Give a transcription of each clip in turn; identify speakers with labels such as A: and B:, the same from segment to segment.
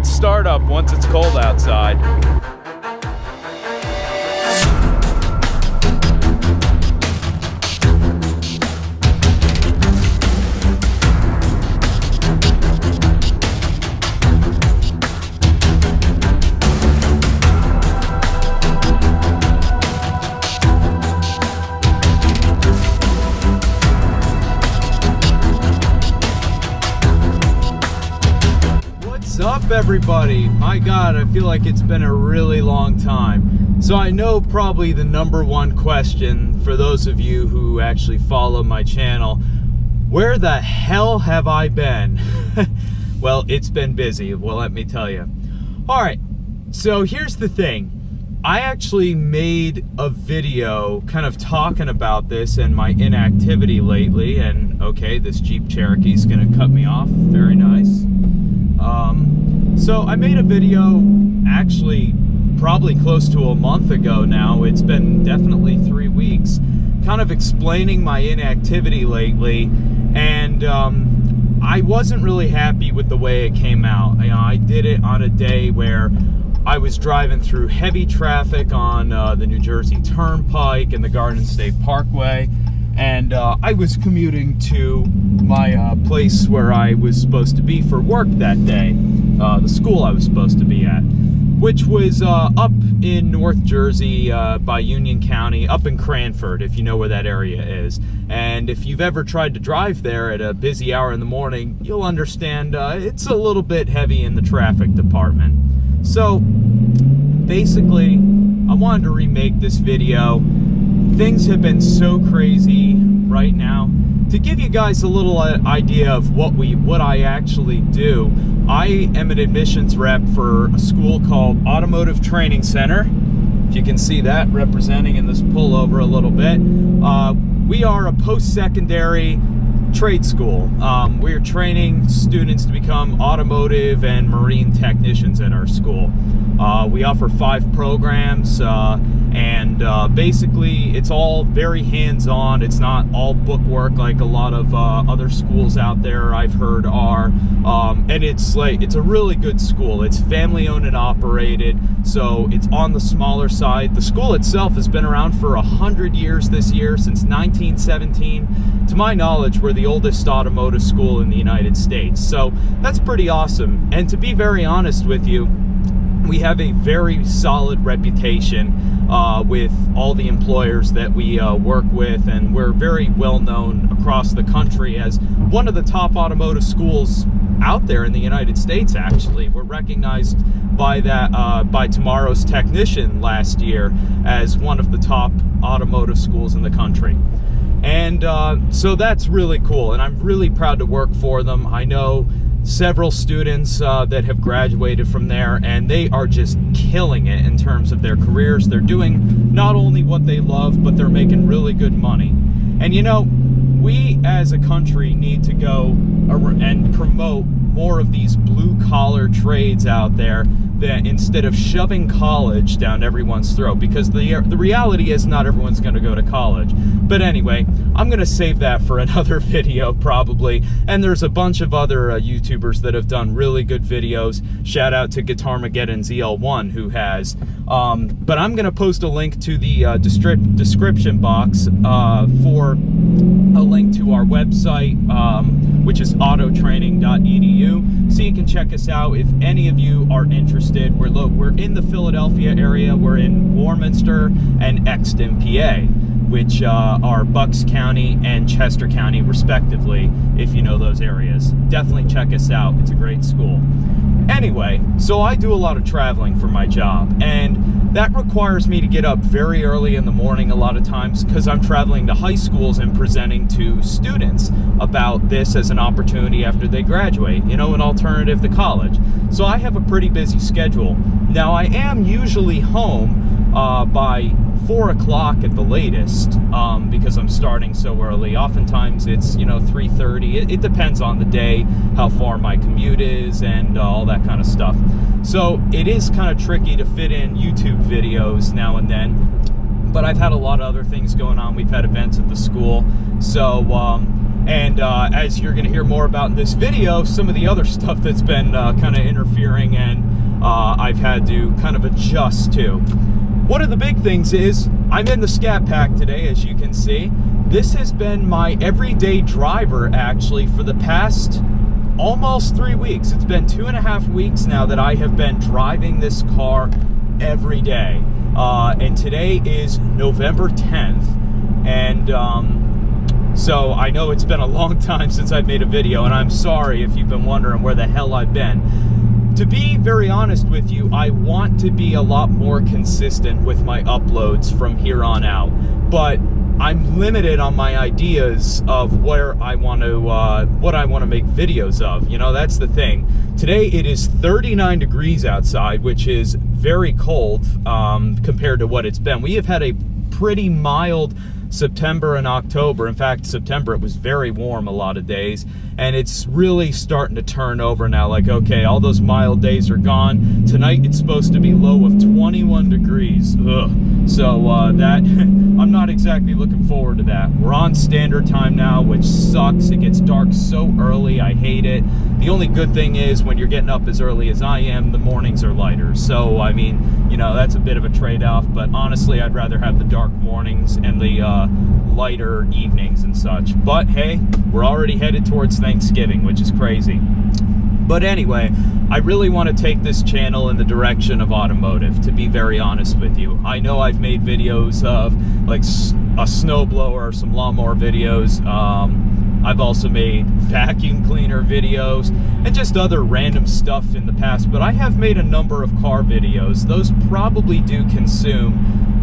A: good startup once it's cold outside. What's up, everybody? My God, I feel like it's been a really long time. So I know probably the number one question for those of you who actually follow my channel, where the hell have I been? Well, it's been busy, well, let me tell you. All right, so here's the thing. I actually made a video kind of talking about this and my inactivity lately, and okay, this Jeep Cherokee's gonna cut me off, very nice. So I made a video actually probably close to a month ago now. It's been definitely 3 weeks, kind of explaining my inactivity lately, and I wasn't really happy with the way it came out. You know, I did it on a day where I was driving through heavy traffic on the New Jersey Turnpike and the Garden State Parkway, and I was commuting to my place where I was supposed to be for work that day, the school I was supposed to be at, which was up in North Jersey by Union County, up in Cranford, if you know where that area is. And if you've ever tried to drive there at a busy hour in the morning, you'll understand it's a little bit heavy in the traffic department. So basically, I wanted to remake this video. Things have been so crazy right now. To give you guys a little idea of what I actually do, I am an admissions rep for a school called Automotive Training Center. If you can see that representing in this pullover a little bit. We are a post-secondary trade school. We are training students to become automotive and marine technicians at our school. We offer 5 programs, and basically it's all very hands-on. It's not all book work like a lot of other schools out there I've heard are. And it's a really good school. It's family owned and operated, so it's on the smaller side. The school itself has been around for 100 years this year, since 1917. To my knowledge, we're the oldest automotive school in the United States, so that's pretty awesome. And to be very honest with you, we have a very solid reputation with all the employers that we work with, and we're very well known across the country as one of the top automotive schools out there in the United States. Actually, we're recognized by by Tomorrow's Technician last year as one of the top automotive schools in the country. And so that's really cool, and I'm really proud to work for them. I know several students that have graduated from there, and they are just killing it in terms of their careers. They're doing not only what they love, but they're making really good money. And you know, we as a country need to go and promote more of these blue-collar trades out there, that instead of shoving college down everyone's throat, because the reality is not everyone's going to go to college. But anyway, I'm going to save that for another video probably, and there's a bunch of other YouTubers that have done really good videos. Shout out to Guitarmageddon ZL1 who has, but I'm going to post a link to the description box for a link to our website, which is autotraining.edu, so you can check us out if any of you are interested. We're in the Philadelphia area. We're in Warminster and Exton, PA, which are Bucks County and Chester County respectively, if you know those areas. Definitely check us out. It's a great school. Anyway, so I do a lot of traveling for my job, and that requires me to get up very early in the morning a lot of times, because I'm traveling to high schools and presenting to students about this as an opportunity after they graduate, you know, an alternative to college. So I have a pretty busy schedule. Now, I am usually home by 4 o'clock at the latest, because I'm starting so early. Oftentimes it's, you know, 3:30. It depends on the day, how far my commute is, and all that kind of stuff. So it is kind of tricky to fit in YouTube videos now and then, but I've had a lot of other things going on. We've had events at the school, so And as you're going to hear more about in this video, some of the other stuff that's been kind of interfering and I've had to kind of adjust to. One of the big things is I'm in the Scat Pack today, as you can see. This has been my everyday driver, actually, for the past almost 3 weeks. It's been 2.5 weeks now that I have been driving this car every day. And today is November 10th. And so I know it's been a long time since I've made a video, and I'm sorry if you've been wondering where the hell I've been. To be very honest with you, I want to be a lot more consistent with my uploads from here on out, but I'm limited on my ideas of where I want to, what I want to make videos of. You know, that's the thing. Today it is 39 degrees outside, which is very cold compared to what it's been. We have had a pretty mild September and October. In fact, September it was very warm a lot of days, and it's really starting to turn over now. Like, okay, all those mild days are gone. Tonight it's supposed to be low of 21 degrees. Ugh. So that I'm not exactly looking forward to that. We're on standard time now, which sucks. It gets dark so early. I hate it. The only good thing is when you're getting up as early as I am, the mornings are lighter. So I mean, you know, that's a bit of a trade-off, but honestly I'd rather have the dark mornings and the lighter evenings and such. But hey, we're already headed towards Thanksgiving, which is crazy. But anyway, I really want to take this channel in the direction of automotive, to be very honest with you. I know I've made videos of like a snowblower or some lawnmower videos. I've also made vacuum cleaner videos and just other random stuff in the past, but I have made a number of car videos. Those probably do consume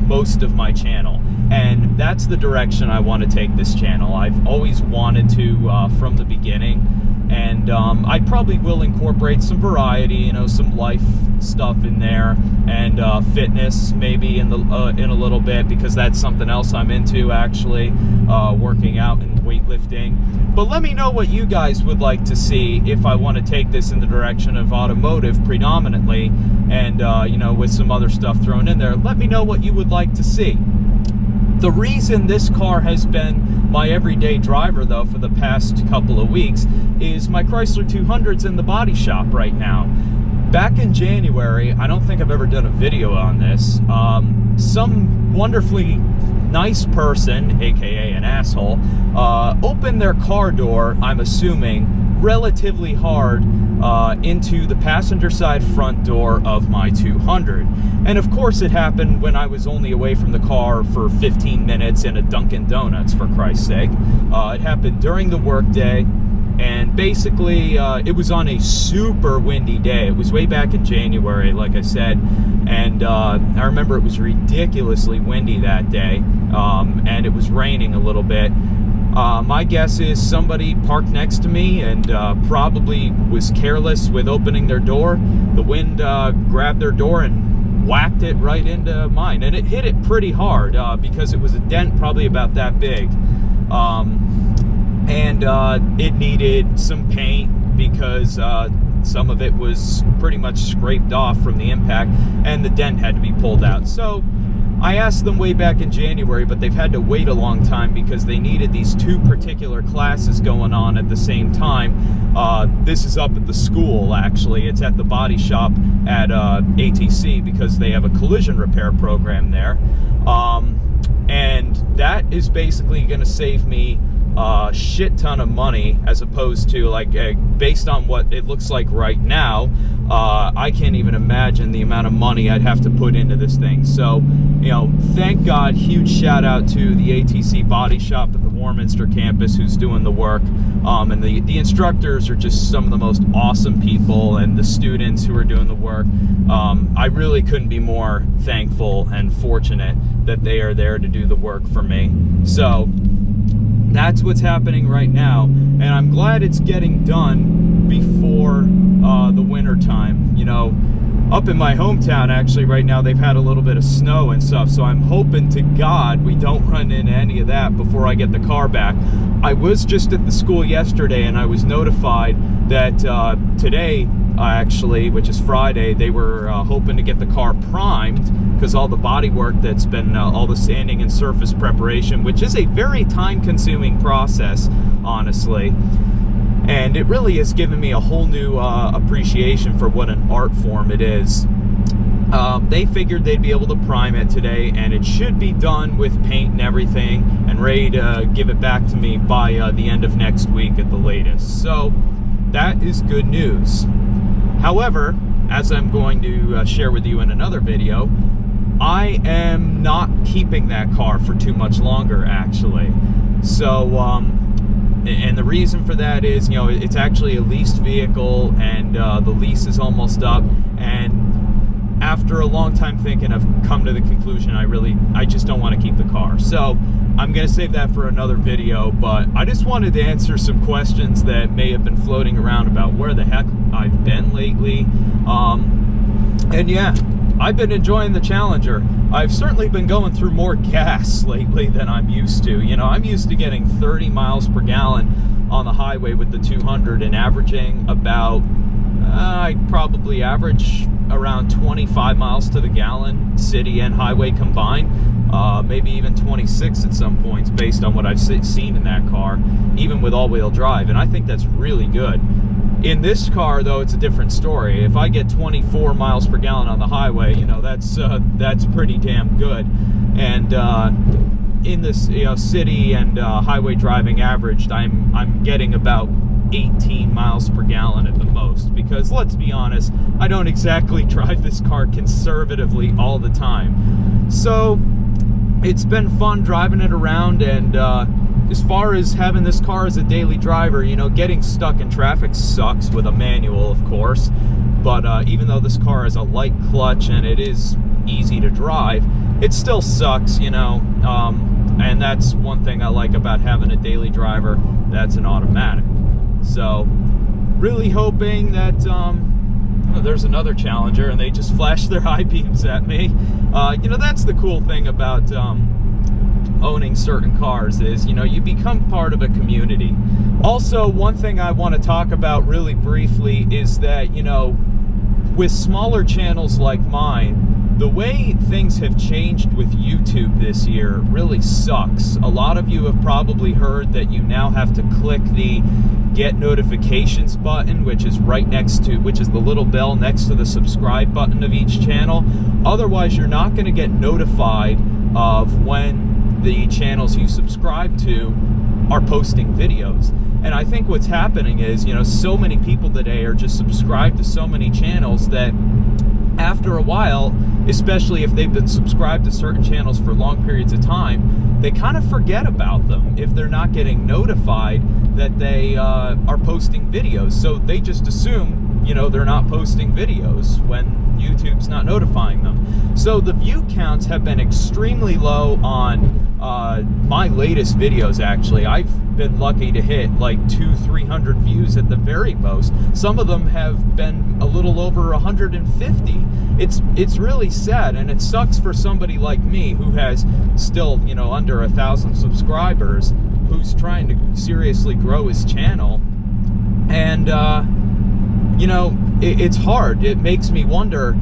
A: most of my channel, and that's the direction I want to take this channel. I've always wanted to from the beginning, and I probably will incorporate some variety, you know, some life stuff in there, and fitness maybe in a little bit, because that's something else I'm into, actually, working out and weightlifting. But let me know what you guys would like to see if I want to take this in the direction of automotive predominantly, and you know, with some other stuff thrown in there. Let me know what you would like to see. The reason this car has been my everyday driver, though, for the past couple of weeks is my Chrysler 200's in the body shop right now. Back in January, I don't think I've ever done a video on this, some wonderfully nice person, aka an asshole, opened their car door, I'm assuming, relatively hard into the passenger side front door of my 200. And of course it happened when I was only away from the car for 15 minutes in a Dunkin' Donuts, for Christ's sake. It happened during the workday, and basically it was on a super windy day. It was way back in January, like I said, and I remember it was ridiculously windy that day, and it was raining a little bit. My guess is somebody parked next to me and probably was careless with opening their door. The wind grabbed their door and whacked it right into mine, and it hit it pretty hard because it was a dent probably about that big. And it needed some paint because some of it was pretty much scraped off from the impact, and the dent had to be pulled out. So I asked them way back in January, but they've had to wait a long time because they needed these two particular classes going on at the same time. This is up at the school, actually. It's at the body shop at ATC because they have a collision repair program there. And that is basically going to save me a shit ton of money, as opposed to, like, based on what it looks like right now, I can't even imagine the amount of money I'd have to put into this thing. So, you know, thank God, huge shout out to the ATC body shop at the Warminster campus who's doing the work, and the instructors are just some of the most awesome people, and the students who are doing the work. I really couldn't be more thankful and fortunate that they are there to do the work for me. So that's what's happening right now, and I'm glad it's getting done before the winter time. You know, up in my hometown, actually, right now, they've had a little bit of snow and stuff, so I'm hoping to God we don't run into any of that before I get the car back. I was just at the school yesterday, and I was notified that today actually, which is Friday, they were hoping to get the car primed, because all the body work that's been, all the sanding and surface preparation, which is a very time-consuming process, honestly. And it really has given me a whole new appreciation for what an art form it is. They figured they'd be able to prime it today, and it should be done with paint and everything and ready to give it back to me by the end of next week at the latest. So that is good news. However, as I'm going to share with you in another video, I am not keeping that car for too much longer, actually. So, and the reason for that is, you know, it's actually a leased vehicle, and the lease is almost up, and after a long time thinking, I've come to the conclusion I just don't want to keep the car. So I'm going to save that for another video, but I just wanted to answer some questions that may have been floating around about where the heck I've been lately. And yeah, I've been enjoying the Challenger. I've certainly been going through more gas lately than I'm used to. You know, I'm used to getting 30 miles per gallon on the highway with the 200 and averaging about, I probably average around 25 miles to the gallon, city and highway combined. Maybe even 26 at some points based on what I've seen in that car, even with all-wheel drive, and I think that's really good. In this car, though, it's a different story. If I get 24 miles per gallon on the highway, you know, that's pretty damn good. And in this, you know, city and highway driving averaged, I'm getting about 18 miles per gallon at the most, because let's be honest, I don't exactly drive this car conservatively all the time. So it's been fun driving it around, and as far as having this car as a daily driver, you know, getting stuck in traffic sucks with a manual, of course, but even though this car has a light clutch and it is easy to drive, it still sucks, you know, and that's one thing I like about having a daily driver that's an automatic. So really hoping that there's another Challenger and they just flash their high beams at me. You know, that's the cool thing about owning certain cars is, you know, you become part of a community. Also, one thing I want to talk about really briefly is that, you know, with smaller channels like mine, the way things have changed with YouTube this year really sucks. A lot of you have probably heard that you now have to click the get notifications button, which is the little bell next to the subscribe button of each channel. Otherwise, you're not going to get notified of when the channels you subscribe to are posting videos. And I think what's happening is, you know, so many people today are just subscribed to so many channels that after a while, especially if they've been subscribed to certain channels for long periods of time, they kind of forget about them if they're not getting notified that they are posting videos. So they just assume, you know, they're not posting videos when YouTube's not notifying them. So the view counts have been extremely low on my latest videos, actually. I've been lucky to hit like 200-300 views at the very most. Some of them have been a little over 150. It's really sad, and it sucks for somebody like me who has still, you know, under 1,000 subscribers, who's trying to seriously grow his channel. And you know, it's hard. It makes me wonder,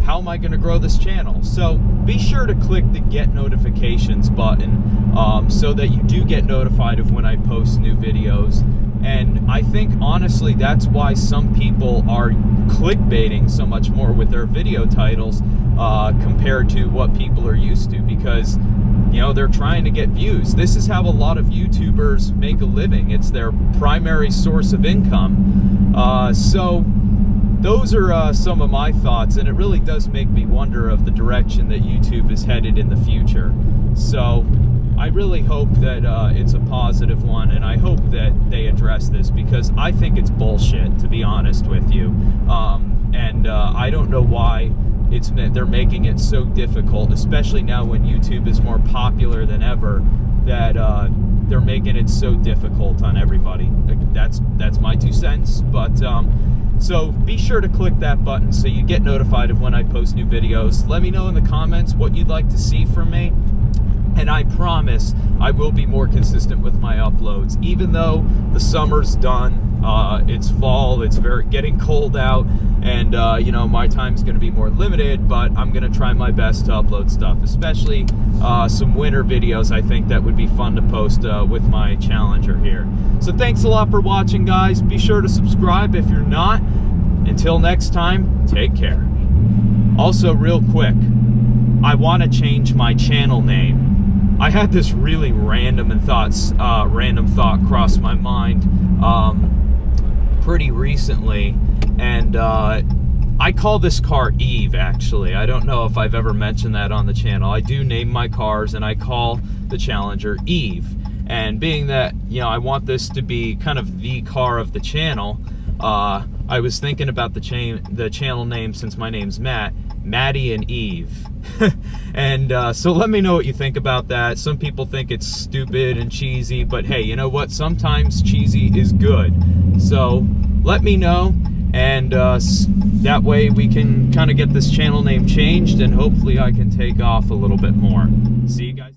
A: how am I going to grow this channel? So be sure to click the get notifications button so that you do get notified of when I post new videos. And I think, honestly, that's why some people are clickbaiting so much more with their video titles compared to what people are used to, because, you know, they're trying to get views. This is how a lot of YouTubers make a living. It's their primary source of income. So those are some of my thoughts, and it really does make me wonder of the direction that YouTube is headed in the future. So I really hope that it's a positive one, and I hope that they address this, because I think it's bullshit, to be honest with you. I don't know why they're making it so difficult, especially now when YouTube is more popular than ever, that they're making it so difficult on everybody. That's my 2 cents, but so be sure to click that button so you get notified of when I post new videos. Let me know in the comments what you'd like to see from me. And I promise I will be more consistent with my uploads. Even though the summer's done, it's fall, it's getting cold out, and you know, my time's gonna be more limited, but I'm gonna try my best to upload stuff, especially some winter videos. I think that would be fun to post with my Challenger here. So thanks a lot for watching, guys. Be sure to subscribe if you're not. Until next time, take care. Also, real quick, I want to change my channel name. I had this really random thought cross my mind pretty recently, and I call this car Eve, actually. I don't know if I've ever mentioned that on the channel. I do name my cars, and I call the Challenger Eve. And being that, you know, I want this to be kind of the car of the channel, I was thinking about the channel name, since my name's Matt, Matty and Eve. And so let me know what you think about that. Some people think it's stupid and cheesy, but hey, you know what? Sometimes cheesy is good. So let me know, and that way we can kind of get this channel name changed, and hopefully I can take off a little bit more. See you guys.